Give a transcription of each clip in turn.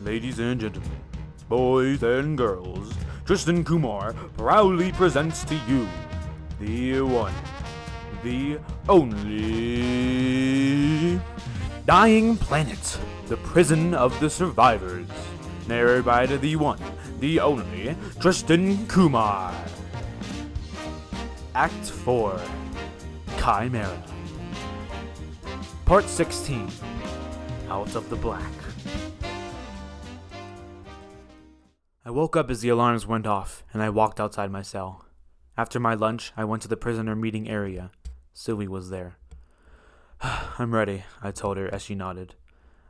Ladies and gentlemen, boys and girls, Tristan Kumar proudly presents to you the one, the only Dying Planet, the Prison of the Survivors. Narrated by the one, the only Tristan Kumar. Act 4, Chimera. Part 16, Out of the Black. I woke up as the alarms went off, and I walked outside my cell. After my lunch, I went to the prisoner meeting area. Sylvie was there. "I'm ready," I told her as she nodded.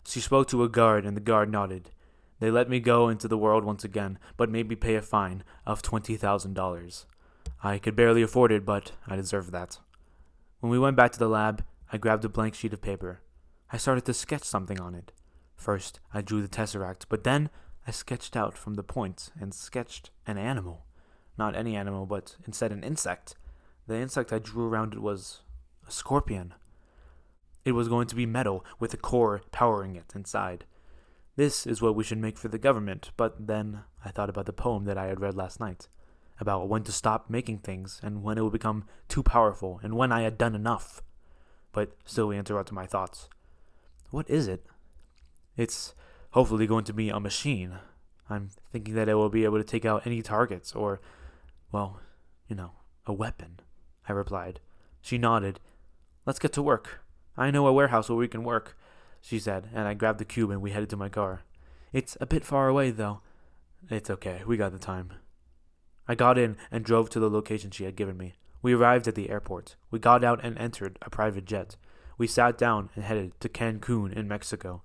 She spoke to a guard, and the guard nodded. They let me go into the world once again, but made me pay a fine of $20,000. I could barely afford it, but I deserved that. When we went back to the lab, I grabbed a blank sheet of paper. I started to sketch something on it. First, I drew the tesseract, but then I sketched out from the point and sketched an animal. Not any animal, but instead an insect. The insect I drew around it was a scorpion. It was going to be metal with a core powering it inside. This is what we should make for the government, but then I thought about the poem that I had read last night, about when to stop making things and when it would become too powerful and when I had done enough. But Sylvie interrupted my thoughts. "What is it?" "It's hopefully going to be a machine. I'm thinking that it will be able to take out any targets or, well, a weapon," I replied. She nodded. "Let's get to work. I know a warehouse where we can work," she said, and I grabbed the cube and we headed to my car. "It's a bit far away, though." "It's okay. We got the time." I got in and drove to the location she had given me. We arrived at the airport. We got out and entered a private jet. We sat down and headed to Cancun in Mexico.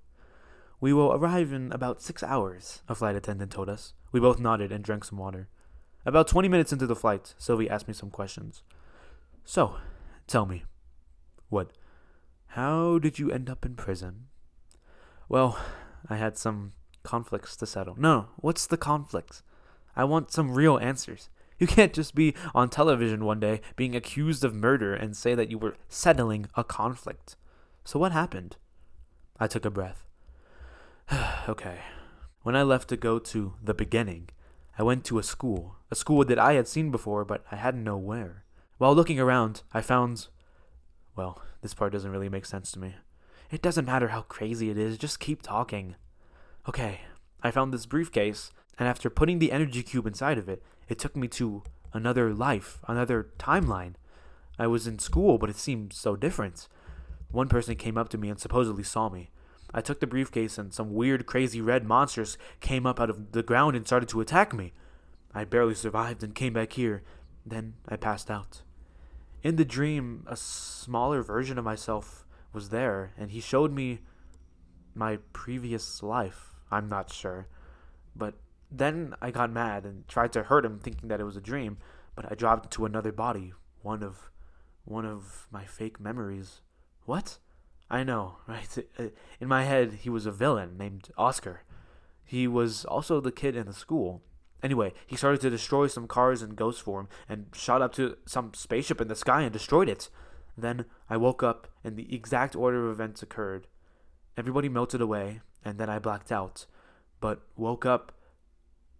"We will arrive in about 6 hours," a flight attendant told us. We both nodded and drank some water. About 20 minutes into the flight, Sylvie asked me some questions. "So, tell me." "What?" "How did you end up in prison?" "Well, I had some conflicts to settle." "No, what's the conflicts? I want some real answers. You can't just be on television one day being accused of murder and say that you were settling a conflict. So what happened?" I took a breath. "Okay. When I left to go to the beginning, I went to a school that I had seen before, but I hadn't known where. While looking around, I found, well, this part doesn't really make sense to me. It doesn't matter how crazy it is, just keep talking. Okay, I found this briefcase, and after putting the energy cube inside of it, it took me to another life, another timeline. I was in school, but it seemed so different. One person came up to me and supposedly saw me. I took the briefcase and some weird, crazy red monsters came up out of the ground and started to attack me. I barely survived and came back here. Then I passed out. In the dream, a smaller version of myself was there, and he showed me my previous life. I'm not sure. But then I got mad and tried to hurt him, thinking that it was a dream, but I dropped into another body, one of my fake memories." "What?" "I know, right? In my head, he was a villain named Oscar. He was also the kid in the school. Anyway, he started to destroy some cars in ghost form and shot up to some spaceship in the sky and destroyed it. Then I woke up and the exact order of events occurred. Everybody melted away, and then I blacked out. But woke up."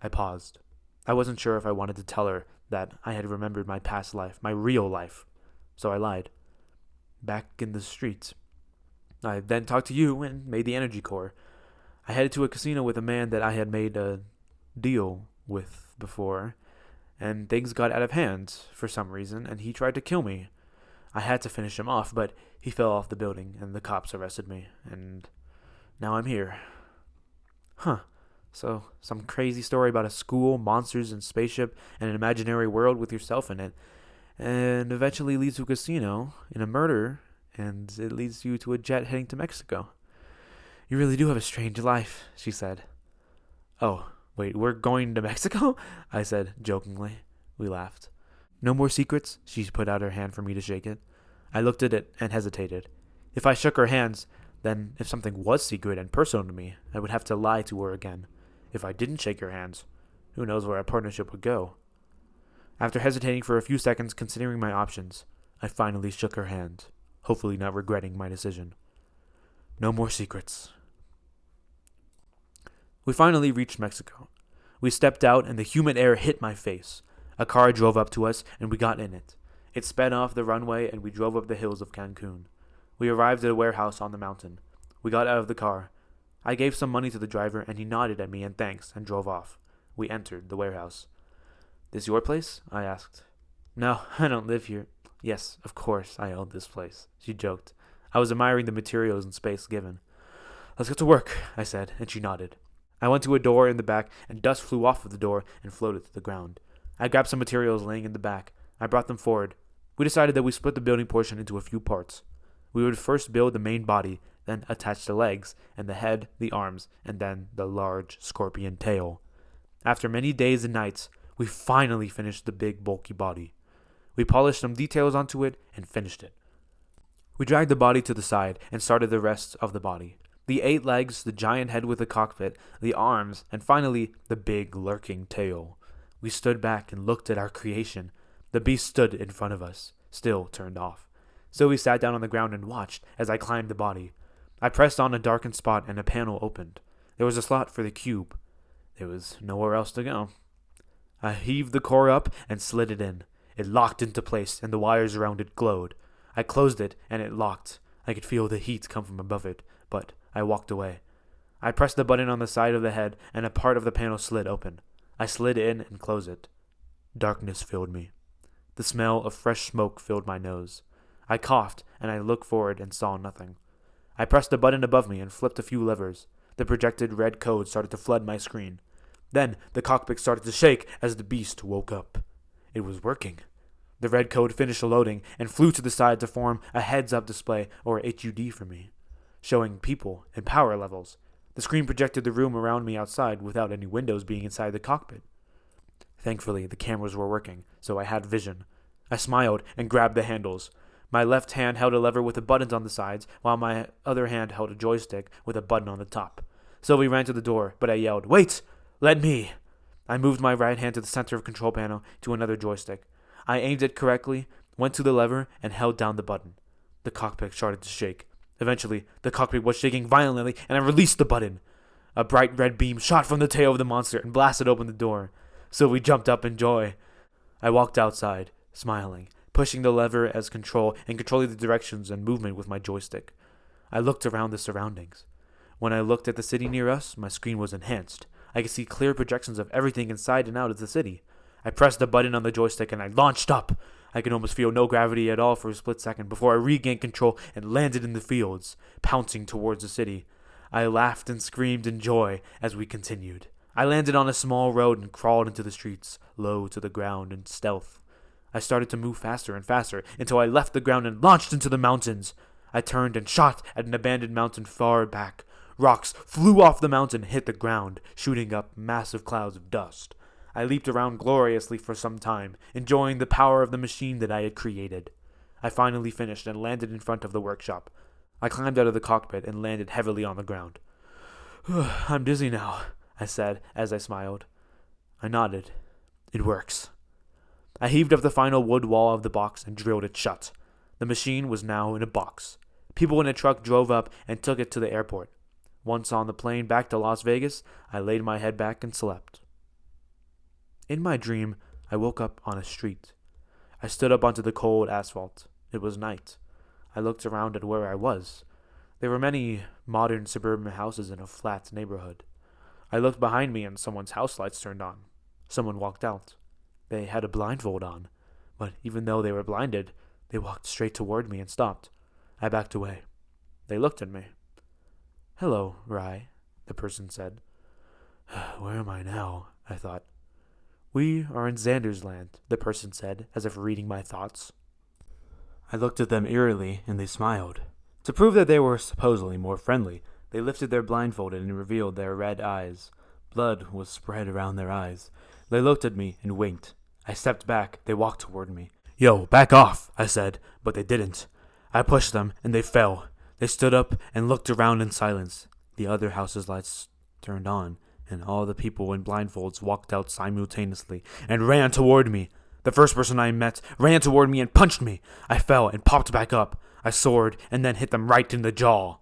I paused. I wasn't sure if I wanted to tell her that I had remembered my past life, my real life. So I lied. "Back in the streets. I then talked to you and made the energy core. I headed to a casino with a man that I had made a deal with before, and things got out of hand for some reason, and he tried to kill me. I had to finish him off, but he fell off the building, and the cops arrested me, and now I'm here." "Huh. So, some crazy story about a school, monsters, and spaceship, and an imaginary world with yourself in it, and eventually leads to a casino, and a murder, and it leads you to a jet heading to Mexico. You really do have a strange life," she said. "Oh, wait, we're going to Mexico?" I said, jokingly. We laughed. "No more secrets?" She put out her hand for me to shake it. I looked at it and hesitated. If I shook her hands, then if something was secret and personal to me, I would have to lie to her again. If I didn't shake her hands, who knows where our partnership would go? After hesitating for a few seconds, considering my options, I finally shook her hand, hopefully not regretting my decision. "No more secrets." We finally reached Mexico. We stepped out and the humid air hit my face. A car drove up to us and we got in it. It sped off the runway and we drove up the hills of Cancun. We arrived at a warehouse on the mountain. We got out of the car. I gave some money to the driver and he nodded at me in thanks and drove off. We entered the warehouse. "This your place?" I asked. "No, I don't live here." "Yes, of course I own this place," she joked. I was admiring the materials and space given. "Let's get to work," I said, and she nodded. I went to a door in the back and dust flew off of the door and floated to the ground. I grabbed some materials laying in the back. I brought them forward. We decided that we split the building portion into a few parts. We would first build the main body, then attach the legs, and the head, the arms, and then the large scorpion tail. After many days and nights, we finally finished the big, bulky body. We polished some details onto it and finished it. We dragged the body to the side and started the rest of the body. The 8 legs, the giant head with the cockpit, the arms, and finally, the big, lurking tail. We stood back and looked at our creation. The beast stood in front of us, still turned off. So we sat down on the ground and watched as I climbed the body. I pressed on a darkened spot and a panel opened. There was a slot for the cube. There was nowhere else to go. I heaved the core up and slid it in. It locked into place and the wires around it glowed. I closed it and it locked. I could feel the heat come from above it, but I walked away. I pressed the button on the side of the head and a part of the panel slid open. I slid in and closed it. Darkness filled me. The smell of fresh smoke filled my nose. I coughed and I looked forward and saw nothing. I pressed the button above me and flipped a few levers. The projected red code started to flood my screen. Then the cockpit started to shake as the beast woke up. It was working. The red code finished loading and flew to the side to form a heads-up display, or HUD for me, showing people and power levels. The screen projected the room around me outside without any windows being inside the cockpit. Thankfully, the cameras were working, so I had vision. I smiled and grabbed the handles. My left hand held a lever with the buttons on the sides, while my other hand held a joystick with a button on the top. Sylvie ran to the door, but I yelled, "Wait! Let me!" I moved my right hand to the center of the control panel to another joystick. I aimed it correctly, went to the lever, and held down the button. The cockpit started to shake. Eventually, the cockpit was shaking violently, and I released the button. A bright red beam shot from the tail of the monster and blasted open the door. Sylvie jumped up in joy. I walked outside, smiling, pushing the lever as control and controlling the directions and movement with my joystick. I looked around the surroundings. When I looked at the city near us, my screen was enhanced. I could see clear projections of everything inside and out of the city. I pressed the button on the joystick and I launched up. I could almost feel no gravity at all for a split second before I regained control and landed in the fields, pouncing towards the city. I laughed and screamed in joy as we continued. I landed on a small road and crawled into the streets, low to the ground in stealth. I started to move faster and faster until I left the ground and launched into the mountains. I turned and shot at an abandoned mountain far back. Rocks flew off the mountain and hit the ground, shooting up massive clouds of dust. I leaped around gloriously for some time, enjoying the power of the machine that I had created. I finally finished and landed in front of the workshop. I climbed out of the cockpit and landed heavily on the ground. "I'm dizzy now," I said as I smiled. I nodded. "It works." I heaved up the final wood wall of the box and drilled it shut. The machine was now in a box. People in a truck drove up and took it to the airport. Once on the plane back to Las Vegas, I laid my head back and slept. In my dream, I woke up on a street. I stood up onto the cold asphalt. It was night. I looked around at where I was. There were many modern suburban houses in a flat neighborhood. I looked behind me and someone's house lights turned on. Someone walked out. They had a blindfold on, but even though they were blinded, they walked straight toward me and stopped. I backed away. They looked at me. "Hello, Rai," the person said. "Where am I now?" I thought. "We are in Xander's land," the person said, as if reading my thoughts. I looked at them eerily, and they smiled. To prove that they were supposedly more friendly, they lifted their blindfold and revealed their red eyes. Blood was spread around their eyes. They looked at me and winked. I stepped back. They walked toward me. "Yo, back off," I said, but they didn't. I pushed them, and they fell. They stood up and looked around in silence. The other house's lights turned on, and all the people in blindfolds walked out simultaneously and ran toward me. The first person I met ran toward me and punched me. I fell and popped back up. I soared and then hit them right in the jaw.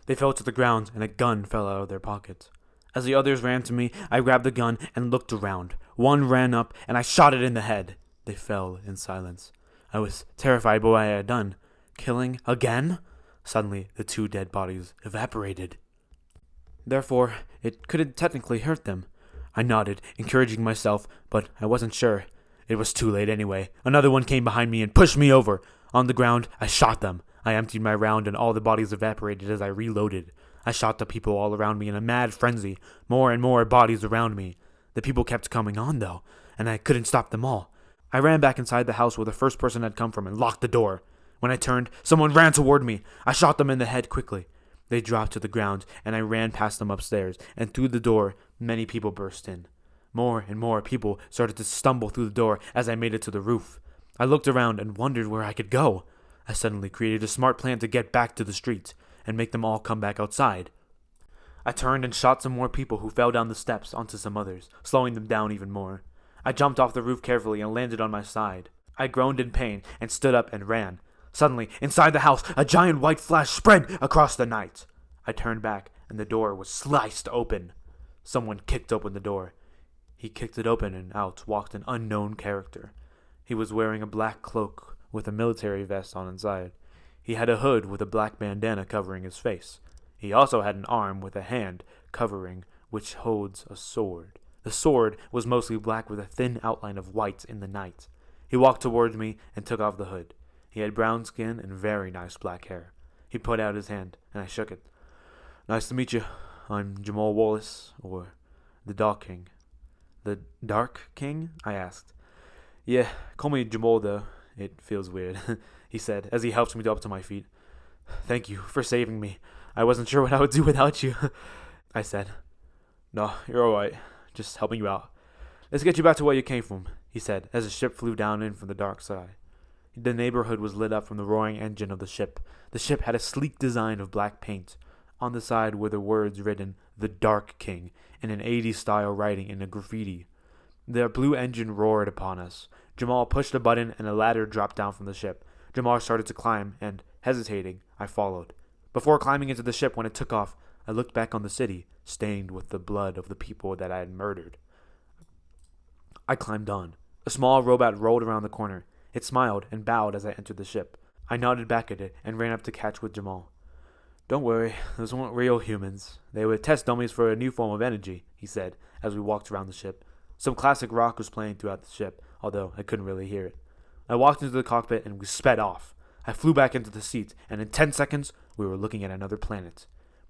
They fell to the ground and a gun fell out of their pocket. As the others ran to me, I grabbed the gun and looked around. One ran up, and I shot it in the head. They fell in silence. I was terrified by what I had done. Killing again? Suddenly, the 2 dead bodies evaporated. Therefore, it couldn't technically hurt them. I nodded, encouraging myself, but I wasn't sure. It was too late anyway. Another one came behind me and pushed me over. On the ground, I shot them. I emptied my round and all the bodies evaporated as I reloaded. I shot the people all around me in a mad frenzy. More and more bodies around me. The people kept coming on, though, and I couldn't stop them all. I ran back inside the house where the first person had come from and locked the door. When I turned, someone ran toward me. I shot them in the head quickly. They dropped to the ground, and I ran past them upstairs, and through the door, many people burst in. More and more people started to stumble through the door as I made it to the roof. I looked around and wondered where I could go. I suddenly created a smart plan to get back to the street and make them all come back outside. I turned and shot some more people who fell down the steps onto some others, slowing them down even more. I jumped off the roof carefully and landed on my side. I groaned in pain and stood up and ran. Suddenly, inside the house, a giant white flash spread across the night. I turned back and the door was sliced open. Someone kicked open the door. He kicked it open and out walked an unknown character. He was wearing a black cloak with a military vest on inside. He had a hood with a black bandana covering his face. He also had an arm with a hand covering which holds a sword. The sword was mostly black with a thin outline of white in the night. He walked towards me and took off the hood. He had brown skin and very nice black hair. He put out his hand, and I shook it. "Nice to meet you. I'm Jamal Wallace, or the Dark King." "The Dark King?" I asked. "Yeah, call me Jamal, though. It feels weird," he said, as he helped me up to my feet. "Thank you for saving me. I wasn't sure what I would do without you," I said. "No, you're alright. Just helping you out. Let's get you back to where you came from," he said, as the ship flew down in from the dark side. The neighborhood was lit up from the roaring engine of the ship. The ship had a sleek design of black paint. On the side were the words written, "The Dark King," in an 80s-style writing in a graffiti. The blue engine roared upon us. Jamal pushed a button and a ladder dropped down from the ship. Jamal started to climb, and, hesitating, I followed. Before climbing into the ship when it took off, I looked back on the city, stained with the blood of the people that I had murdered. I climbed on. A small robot rolled around the corner. It smiled and bowed as I entered the ship. I nodded back at it and ran up to catch with Jamal. "Don't worry, those weren't real humans. They were test dummies for a new form of energy," he said, as we walked around the ship. Some classic rock was playing throughout the ship, although I couldn't really hear it. I walked into the cockpit and we sped off. I flew back into the seat, and in 10 seconds, we were looking at another planet.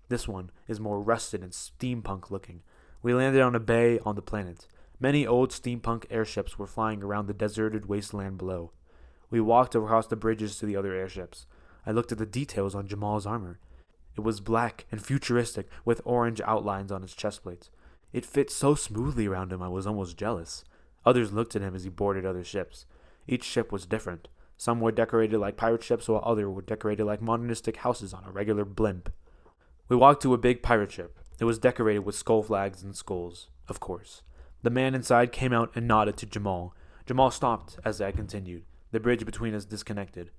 This one is more rusted and steampunk looking. We landed on a bay on the planet. Many old steampunk airships were flying around the deserted wasteland below. We walked across the bridges to the other airships. I looked at the details on Jamal's armor. It was black and futuristic, with orange outlines on its chest plates. It fit so smoothly around him I was almost jealous. Others looked at him as he boarded other ships. Each ship was different. Some were decorated like pirate ships, while others were decorated like modernistic houses on a regular blimp. We walked to a big pirate ship. It was decorated with skull flags and skulls, of course. The man inside came out and nodded to Jamal. Jamal stopped as I continued. The bridge between us disconnected.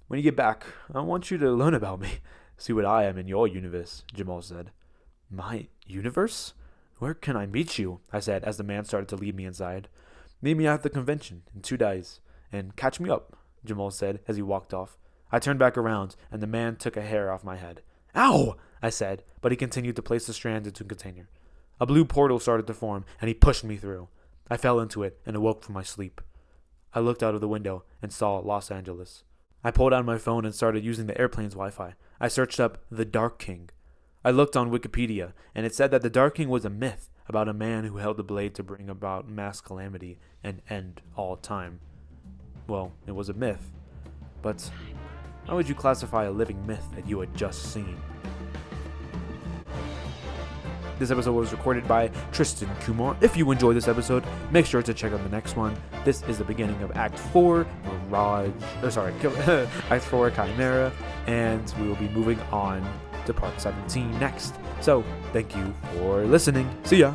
"When you get back, I want you to learn about me. See what I am in your universe," Jamal said. "My universe? Where can I meet you?" I said as the man started to lead me inside. "Meet me at the convention in 2 days, and catch me up," Jamal said as he walked off. I turned back around, and the man took a hair off my head. "Ow!" I said, but he continued to place the strands into a container. A blue portal started to form, and he pushed me through. I fell into it and awoke from my sleep. I looked out of the window and saw Los Angeles. I pulled out my phone and started using the airplane's Wi-Fi. I searched up the Dark King. I looked on Wikipedia, and it said that the Dark King was a myth about a man who held the blade to bring about mass calamity and end all time. Well, it was a myth. But how would you classify a living myth that you had just seen? This episode was recorded by Tristan Kumar. If you enjoyed this episode, make sure to check out the next one. This is the beginning of Act 4, Act 4, Chimera, and we will be moving on to Part 17 next. So, thank you for listening. See ya!